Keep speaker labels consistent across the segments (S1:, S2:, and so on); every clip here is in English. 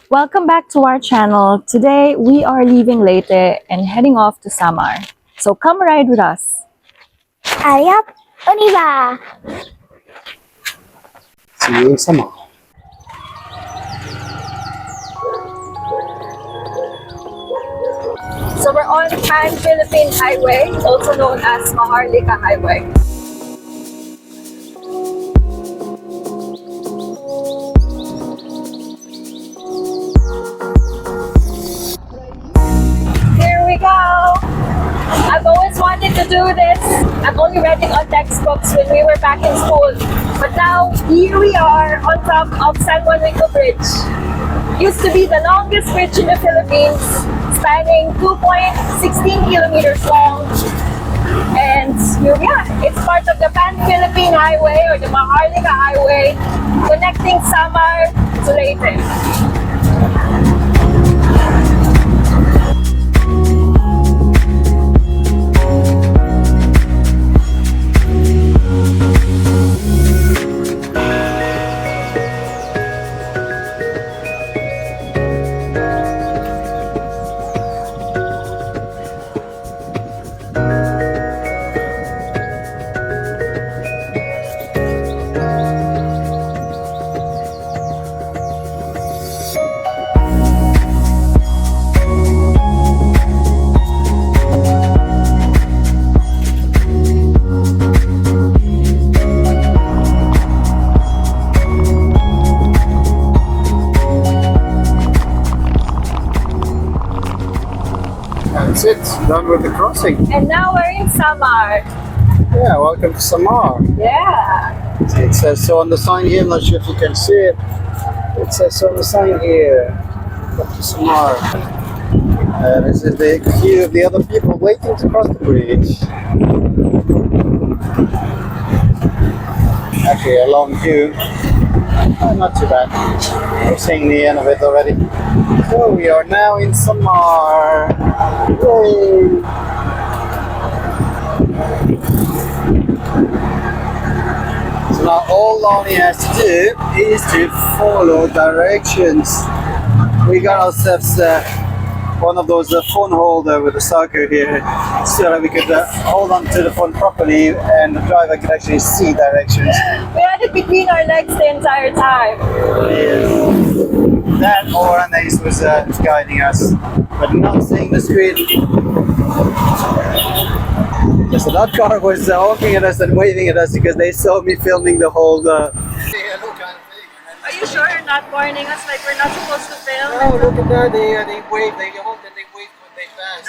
S1: Welcome back to our channel. Today we are leaving Leyte and heading off to Samar. So come ride with us.
S2: Aly Hop, on y va!
S3: See you in Samar.
S1: So we're on Pan-Philippine Highway, also known as Maharlika Highway. Here we go! I've always wanted to do this. I've only read it on textbooks when we were back in school. But now, here we are on top of San Juanico Bridge. Used to be the longest bridge in the Philippines, spanning 2.16 kilometers long. And here we are. It's part of the Pan-Philippine Highway or the Maharlika Highway, connecting Samar to Leyte.
S3: That's it, done with the crossing.
S1: And now we're in Samar.
S3: Yeah, welcome to Samar.
S1: Yeah.
S3: It says so on the sign here, I'm not sure if you can see it. It says so on the sign here, welcome to Samar. This is the queue of the other people waiting to cross the bridge. Actually, a long queue. Not too bad. We're seeing the end of it already. So we are now in Samar. Yay! So now all Lonnie has to do is to follow directions. We got ourselves one of those phone holder with a sucker here, so that we could hold on to the phone properly and the driver could actually see directions.
S1: We had it between our legs the entire time.
S3: That or Anais was guiding us, but not seeing the screen. So that car was honking at us and waving at us because they saw me filming the whole
S1: Are you sure you're not warning us like we're not supposed to film?
S3: Oh, look at that, they wave, they honk and they wave when they pass.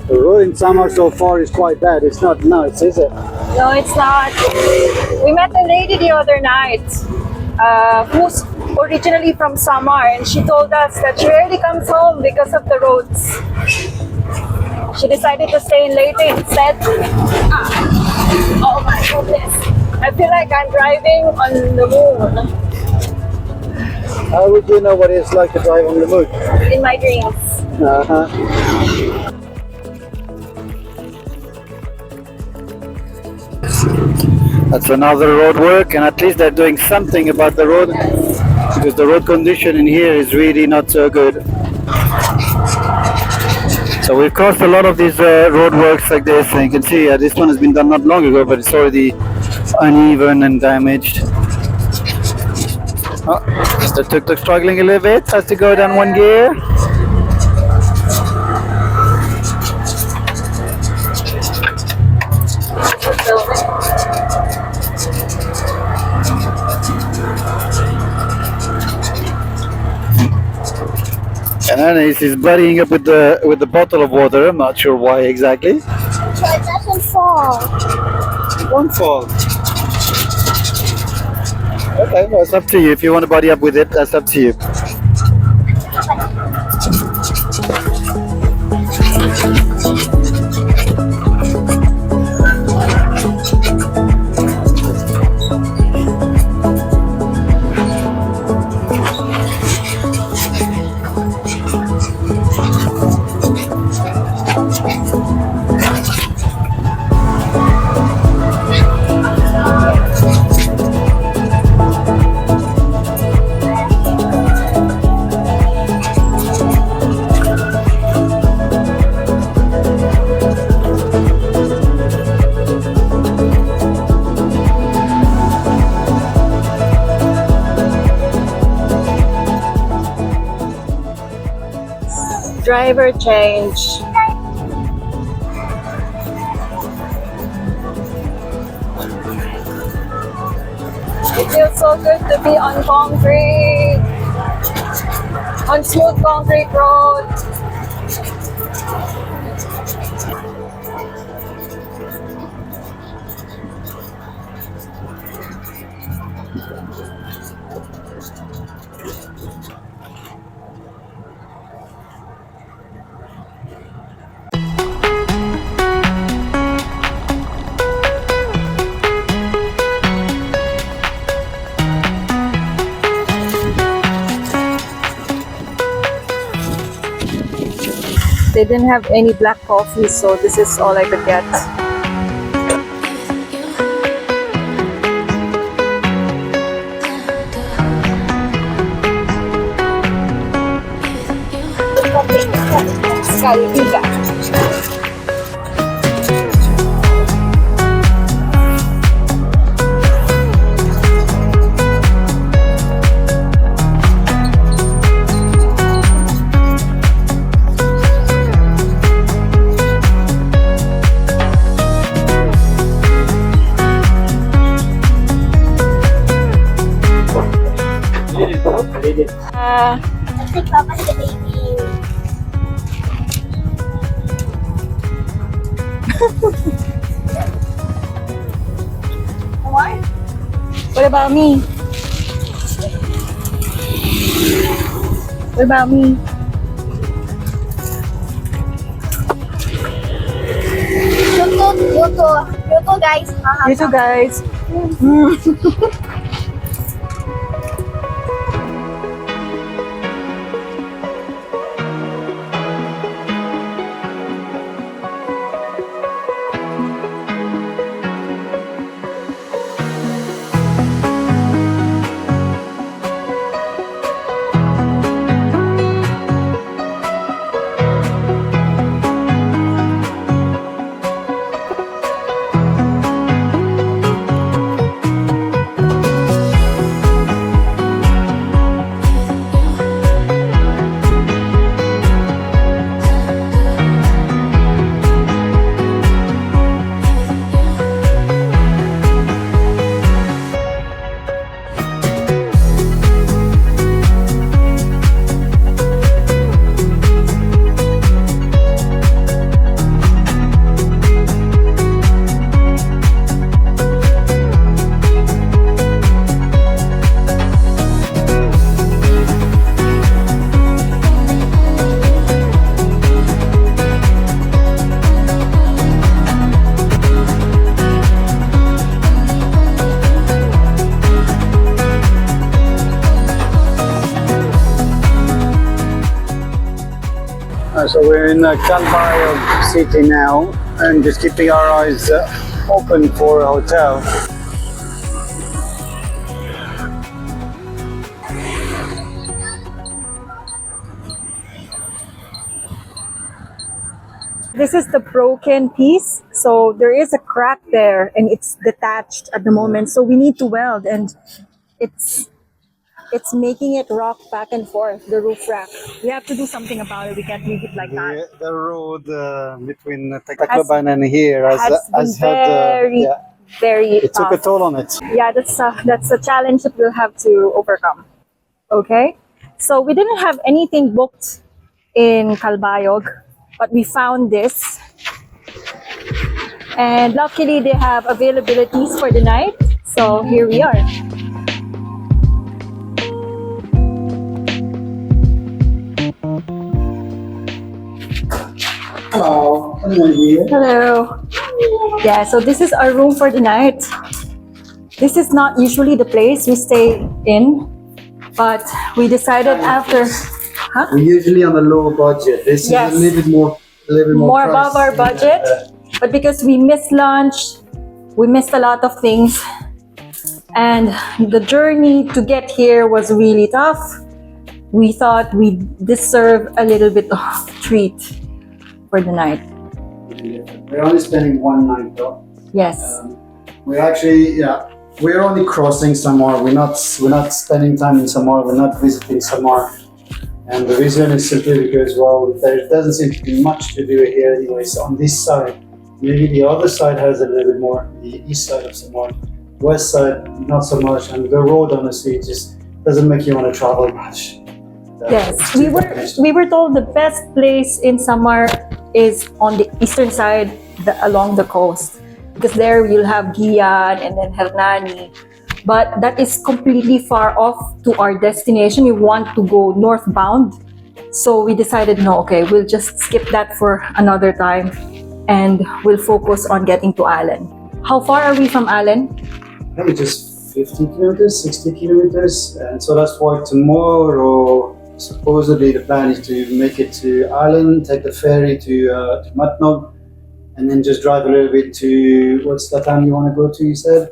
S3: The road in Samar so far is quite bad. It's not nice, is it?
S1: No, it's not. We met a lady the other night who's originally from Samar, and she told us that she rarely comes home because of the roads. She decided to stay in Leyte instead. Oh my goodness. I feel like I'm driving on the moon.
S3: How would you know what it's like to drive on the moon?
S1: In my dreams.
S3: That's another road work, and at least they're doing something about the road, because the road condition in here is really not so good. So we've crossed a lot of these road works like this, and you can see this one has been done not long ago, but it's already uneven and damaged. Oh, is the tuk-tuk struggling a little bit? Has to go down one gear. And then he's buddying up with the bottle of water. I'm not sure why exactly.
S2: So it doesn't fall.
S3: It won't fall. Okay, well, it's up to you. If you want to buddy up with it, that's up to you.
S1: Driver change. It feels so good to be on concrete, on smooth concrete road. They didn't have any black coffee, so this is all I could get.
S2: I think Papa's the baby. What?
S1: What about me? What about me?
S2: You too, guys.
S1: You too, guys.
S3: So we're in Calbayog City now, and just keeping our eyes open for a hotel.
S1: This is the broken piece, so there is a crack there and it's detached at the moment, so we need to weld, and it's making it rock back and forth, the roof rack. We have to do something about it. We can't leave it like that.
S3: The road between Tacloban and here has
S1: been
S3: had
S1: very
S3: it took a
S1: tough.
S3: toll on it.
S1: Yeah, that's a challenge that we'll have to overcome. Okay, so we didn't have anything booked in Calbayog, but we found this, and luckily they have availabilities for the night, so here we are.
S3: Hello, anyone here?
S1: Hello. Yeah, so this is our room for the night. This is not usually the place we stay in, but we decided after. Huh?
S3: We're usually on a low budget. This
S1: Yes.
S3: is a little bit more
S1: Above our budget, but because we missed lunch, we missed a lot of things, and the journey to get here was really tough. We thought we deserve a little bit of treat for the night.
S3: We're only spending one night though.
S1: Yes.
S3: We're actually, we're only crossing Samar. We're not spending time in Samar. We're not visiting Samar. And the reason is simply because, well, there doesn't seem to be much to do here anyways on this side. Maybe the other side has a little bit more, the east side of Samar. West side, not so much, and the road honestly just doesn't make you want to travel much.
S1: Yes, we were told the best place in Samar is on the eastern side, along the coast, because there you'll have Gian and then Hernani. But that is completely far off to our destination. We want to go northbound, so we decided no, okay, we'll just skip that for another time, and we'll focus on getting to Allen. How far are we from Allen?
S3: Maybe just 50 kilometers, 60 kilometers, and so that's why tomorrow, supposedly the plan is to make it to Allen, take the ferry to Matnog, and then just drive a little bit to, what's the town you want to go to, you said?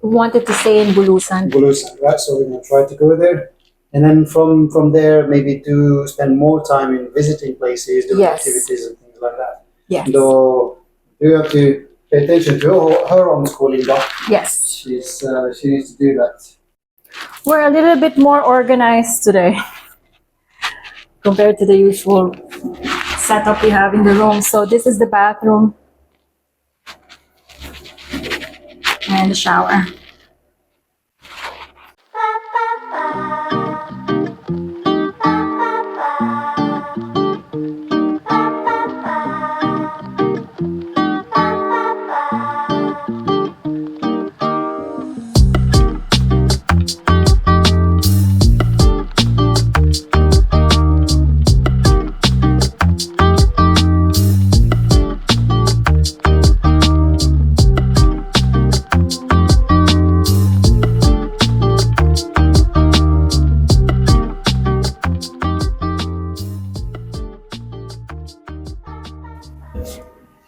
S1: We wanted to stay in Bulusan.
S3: Bulusan, right? So we're going to try to go there. And then from there, maybe to spend more time in visiting places, doing activities and things like that.
S1: Yes.
S3: Though you have to pay attention to her homeschooling, but
S1: Yes.
S3: she needs to do that.
S1: We're a little bit more organized today compared to the usual setup we have in the room. So this is the bathroom and the shower.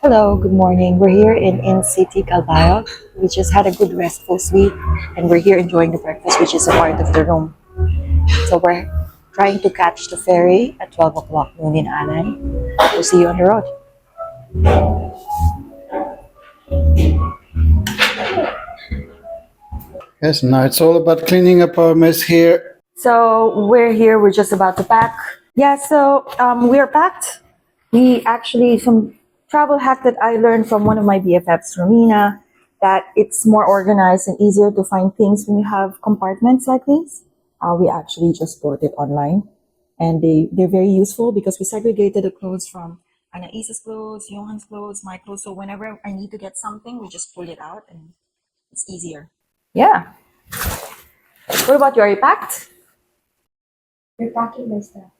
S1: Hello, good morning. We're here in City Calbayog. We just had a good restful sleep and we're here enjoying the breakfast, which is a part of the room. So we're trying to catch the ferry at 12 o'clock noon in Allen. We'll see you on the road.
S3: Yes, now it's all about cleaning up our mess here.
S1: So we're here, we're just about to pack. Yeah, so we're packed. We actually, some travel hack that I learned from one of my BFFs, Romina, that it's more organized and easier to find things when you have compartments like these. We actually just bought it online, and they're very useful because we segregated the clothes from Anaisa's clothes, Johan's clothes, my clothes. So whenever I need to get something, we just pull it out and it's easier. Yeah. What about you? Are you packed?
S2: You're packing my stuff.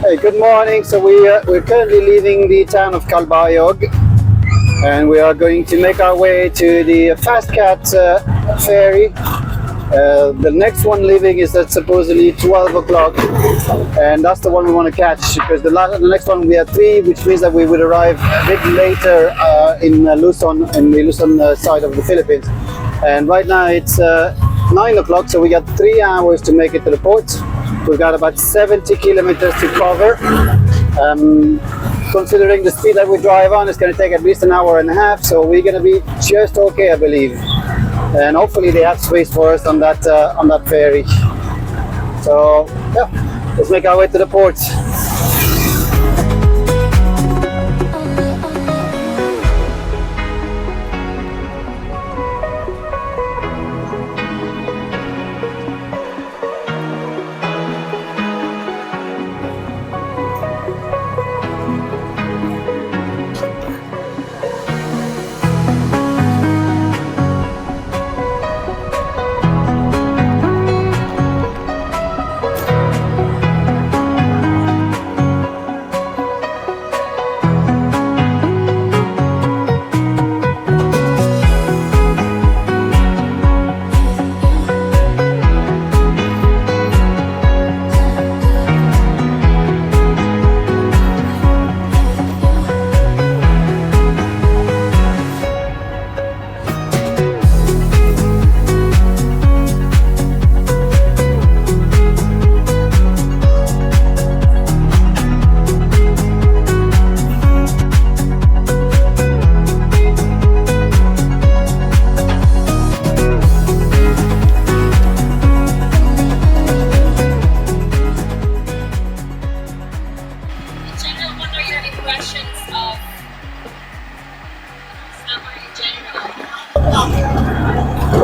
S3: Hey, good morning. So we're currently leaving the town of Calbayog, and we are going to make our way to the Fast Cat ferry. The next one leaving is at supposedly 12 o'clock, and that's the one we want to catch because the next one we have 3, which means that we would arrive a bit later in Luzon, in the Luzon side of the Philippines. And right now it's 9 o'clock, so we got 3 hours to make it to the port. We've got about 70 kilometers to cover. Considering the speed that we drive on, it's going to take at least an hour and a half, so we're going to be just okay, I believe. And hopefully they have space for us on that ferry. So yeah, let's make our way to the port.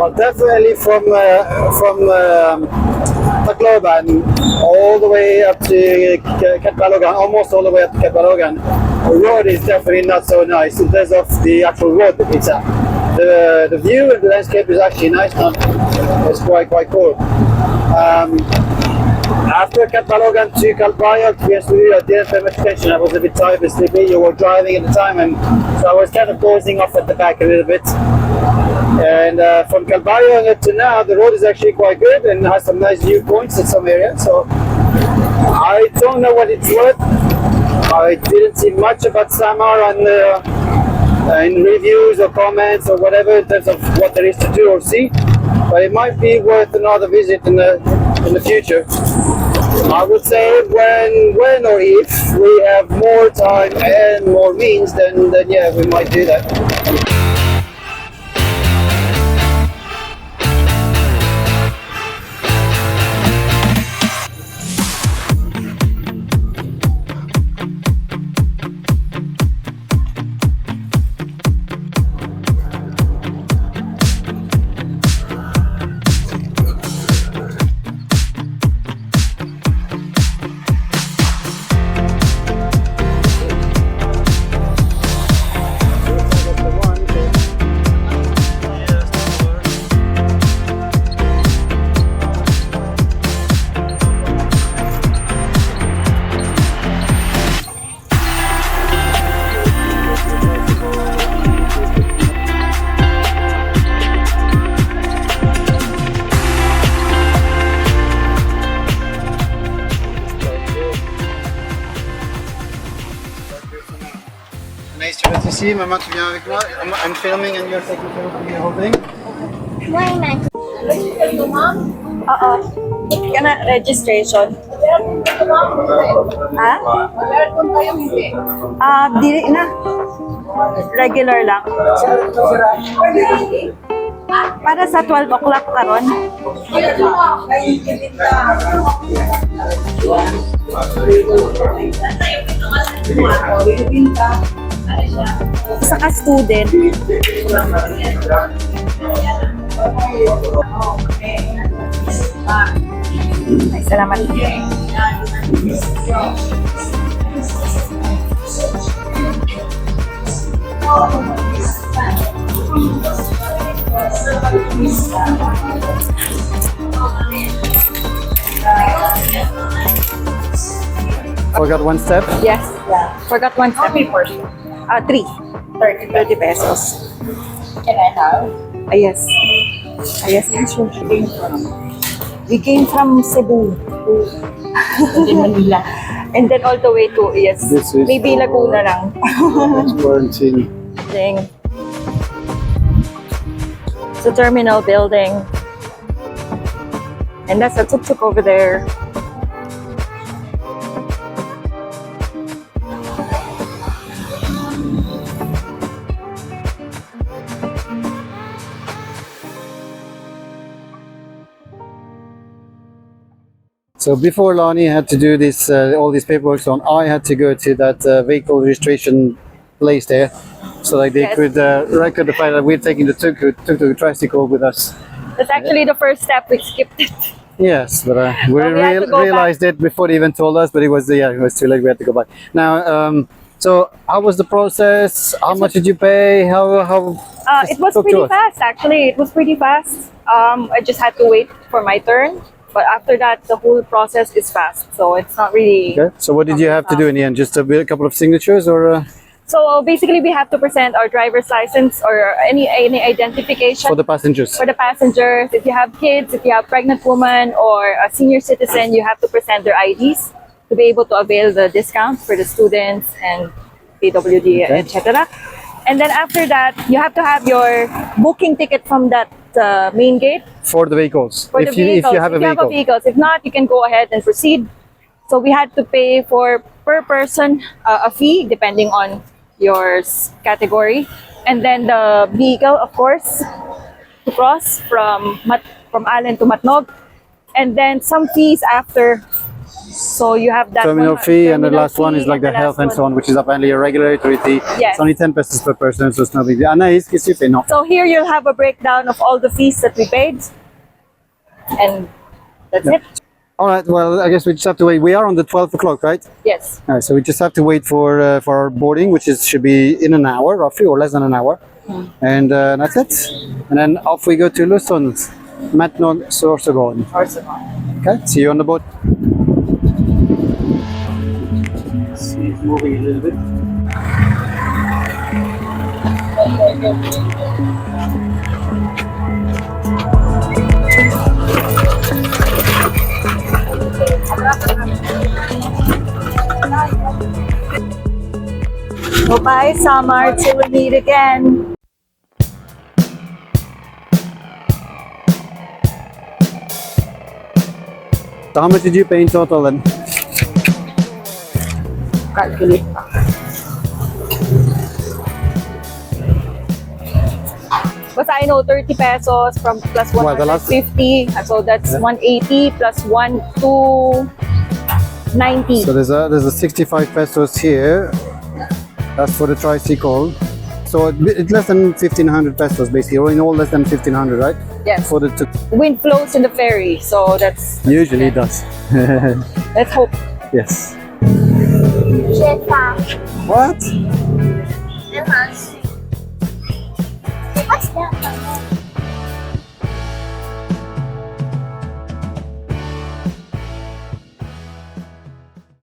S3: Well, definitely from Tacloban all the way up to Calbayog, almost all the way up to Calbayog. The road is definitely not so nice in terms of the actual road itself. The view and the landscape is actually nice now. It's quite cool. After Calbayog to Calbayog, to be honest with you, I didn't pay much attention. I was a bit tired and sleepy. You were driving at the time, and so I was kind of dozing off at the back a little bit. And from Calbayog to now, the road is actually quite good and has some nice viewpoints in some areas. So I don't know what it's worth. I didn't see much about Samar in reviews or comments or whatever in terms of what there is to do or see. But it might be worth another visit in the future. I would say when or if we have more time and more means, then yeah, we might do that. Nice to see you. Maman, tu viens avec moi? I'm filming and you're taking care of the whole thing.
S1: Oo. Kana registration. Ha? Dili na. Regular lang. Para sa 12 o'clock karon. Isa ka student. Ay, salamat.
S3: Forgot one step.
S1: Yes. Forgot one step. 3. 30 pesos.
S2: Can I have?
S1: Yes. Yes, sure. We came from Cebu.
S2: In Manila.
S1: And then all the way to, yes.
S3: This is
S1: Maybe Laguna lang.
S3: It's quarantine.
S1: Dang. It's a terminal building. And that's a tuk-tuk over there.
S3: So before Lonnie had to do this, all these paperwork on, I had to go to that vehicle registration place there, so like they
S1: Yes.
S3: could record the fact that we're taking the tuk-tuk tricycle with us.
S1: That's actually the first step. We skipped it.
S3: Yes, but we
S1: Well, we had to go
S3: realized it before they even told us, but it was it was too late. We had to go back. Now, so how was the process? How much did you pay? How?
S1: It was
S3: talk to
S1: pretty
S3: us.
S1: fast, actually. It was pretty fast. I just had to wait for my turn. But after that, the whole process is fast. So it's not really...
S3: Okay. So what did you have to do in the end? Just a couple of signatures, or
S1: So basically, we have to present our driver's license or any identification
S3: for the passengers?
S1: for the passengers. If you have kids, if you have pregnant woman or a senior citizen, you have to present their IDs to be able to avail the discounts for the students and PWD,
S3: Okay.
S1: etc. And then after that, you have to have your booking ticket from that main gate
S3: For the vehicles.
S1: for
S3: if
S1: the vehicles.
S3: if you have a vehicle.
S1: If not, you can go ahead and proceed. So we had to pay for per person a fee depending on your category, and then the vehicle, of course, to cross from Allen to Matnog, and then some fees after So you have that
S3: terminal
S1: one,
S3: fee, and the
S1: terminal
S3: last one is
S1: fee,
S3: like the
S1: last
S3: health and so
S1: one-
S3: on, which is apparently a regulatory fee.
S1: Yes.
S3: It's only 10 pesos per person, so it's no big deal. Anaïs, qu'est-ce que tu fais? Non.
S1: So here you'll have a breakdown of all the fees that we paid. And that's it.
S3: All right, well, I guess we just have to wait. We are on the 12 o'clock, right?
S1: Yes.
S3: All right, so we just have to wait for our boarding, which should be in an hour, roughly, or less than an hour. And that's it. And then off we go to Luzon. Maintenant sur seconde. Okay, see you on the boat. See it moving a little bit.
S1: Bye, Samar, till we meet again.
S3: So how much did you pay in total then?
S2: Calculate pa.
S1: Basta I know 30 pesos from plus
S3: Well, the last-
S1: 150. So that's
S3: Yeah.
S1: 180 plus 290.
S3: So there's a 65 pesos here. That's for the tricycle. So it's less than 1,500 pesos basically, or in all less than 1,500, right?
S1: Yes.
S3: For the
S1: Wind flows in the ferry, so that's
S3: usually it does.
S1: let's hope.
S3: Yes.
S4: Shefa.
S3: What?
S4: What's that?